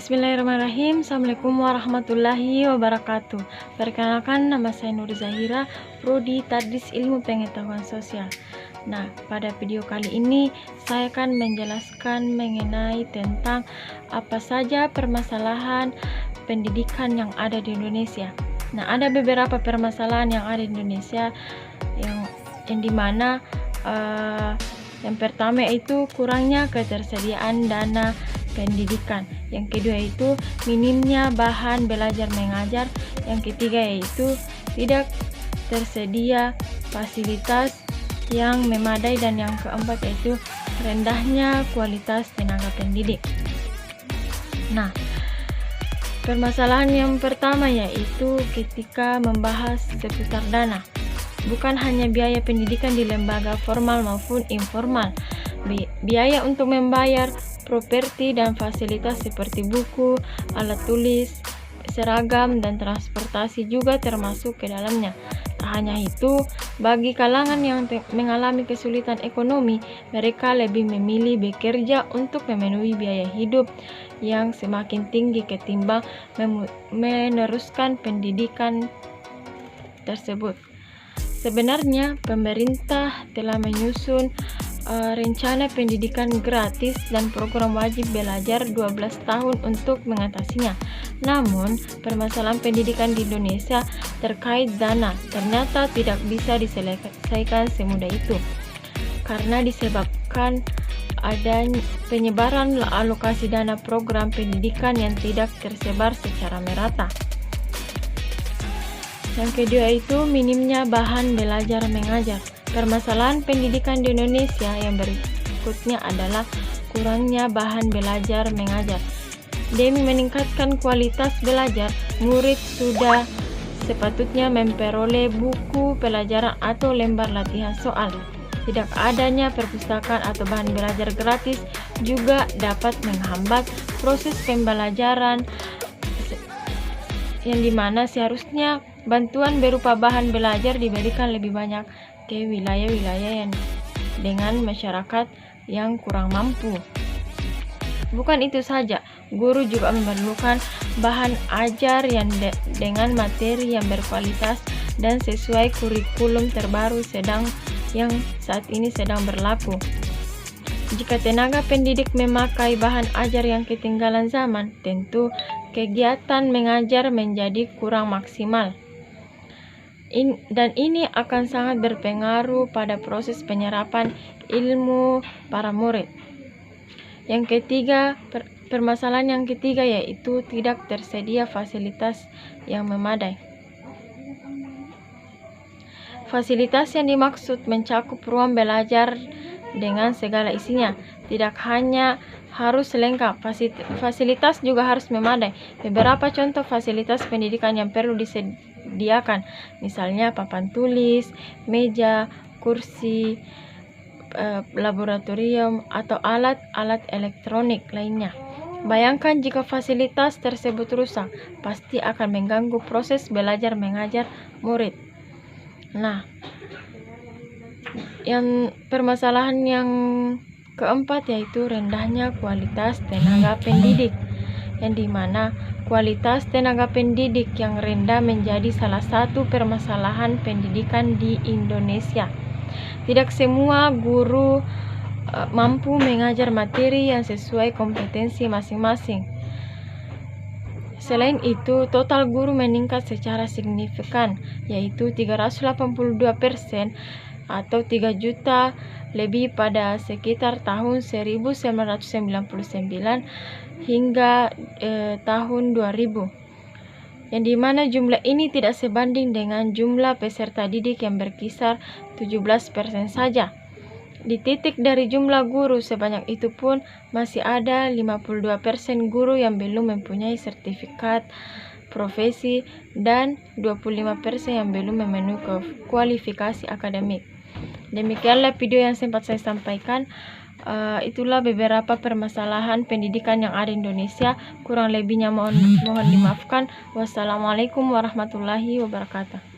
Bismillahirrahmanirrahim. Assalamualaikum warahmatullahi wabarakatuh. Perkenalkan, nama saya Nur Zahira, Prodi Tadris Ilmu Pengetahuan Sosial. Nah, pada video kali ini saya akan menjelaskan mengenai tentang apa saja permasalahan pendidikan yang ada di Indonesia. Nah, ada beberapa permasalahan yang ada di Indonesia yang dimana yang pertama itu kurangnya ketersediaan dana pendidikan. Yang kedua itu minimnya bahan belajar mengajar. Yang ketiga yaitu tidak tersedia fasilitas yang memadai, dan yang keempat yaitu rendahnya kualitas tenaga pendidik. Nah, permasalahan yang pertama yaitu ketika membahas seputar dana. Bukan hanya biaya pendidikan di lembaga formal maupun informal, biaya untuk membayar properti dan fasilitas seperti buku, alat tulis, seragam, dan transportasi juga termasuk ke dalamnya. Tak hanya itu, bagi kalangan yang mengalami kesulitan ekonomi, mereka lebih memilih bekerja untuk memenuhi biaya hidup yang semakin tinggi ketimbang meneruskan pendidikan tersebut. Sebenarnya, pemerintah telah menyusun rencana pendidikan gratis dan program wajib belajar 12 tahun untuk mengatasinya. Namun, permasalahan pendidikan di Indonesia terkait dana ternyata tidak bisa diselesaikan semudah itu, karena disebabkan adanya penyebaran alokasi dana program pendidikan yang tidak tersebar secara merata. Yang kedua itu minimnya bahan belajar mengajar. Permasalahan pendidikan di Indonesia yang berikutnya adalah kurangnya bahan belajar mengajar. Demi meningkatkan kualitas belajar, murid sudah sepatutnya memperoleh buku pelajaran atau lembar latihan soal. Tidak adanya perpustakaan atau bahan belajar gratis juga dapat menghambat proses pembelajaran, yang dimana seharusnya bantuan berupa bahan belajar diberikan lebih banyak ke wilayah-wilayah yang dengan masyarakat yang kurang mampu. Bukan itu saja, guru juga memerlukan bahan ajar yang dengan materi yang berkualitas dan sesuai kurikulum terbaru yang saat ini sedang berlaku. Jika tenaga pendidik memakai bahan ajar yang ketinggalan zaman, tentu kegiatan mengajar menjadi kurang maksimal. Dan ini akan sangat berpengaruh pada proses penyerapan ilmu para murid. Yang ketiga, permasalahan yang ketiga yaitu tidak tersedia fasilitas yang memadai. Fasilitas yang dimaksud mencakup ruang belajar dengan segala isinya. Tidak hanya harus lengkap, fasilitas juga harus memadai. Beberapa contoh fasilitas pendidikan yang perlu disediakan, misalnya papan tulis, meja, kursi, laboratorium, atau alat-alat elektronik lainnya. Bayangkan jika fasilitas tersebut rusak, pasti akan mengganggu proses belajar mengajar murid. Nah, yang permasalahan yang keempat yaitu rendahnya kualitas tenaga pendidik, yang dimana kualitas tenaga pendidik yang rendah menjadi salah satu permasalahan pendidikan di Indonesia. Tidak semua guru mampu mengajar materi yang sesuai kompetensi masing-masing. Selain itu, total guru meningkat secara signifikan, yaitu 382% atau 3 juta lebih pada sekitar tahun 1999 hingga tahun 2000, yang dimana jumlah ini tidak sebanding dengan jumlah peserta didik yang berkisar 17% saja. Di titik dari jumlah guru sebanyak itu pun masih ada 52% guru yang belum mempunyai sertifikat profesi dan 25% yang belum memenuhi kualifikasi akademik. Demikianlah video yang sempat saya sampaikan. Itulah beberapa permasalahan pendidikan yang ada di Indonesia. Kurang lebihnya mohon dimaafkan. Wassalamualaikum warahmatullahi wabarakatuh.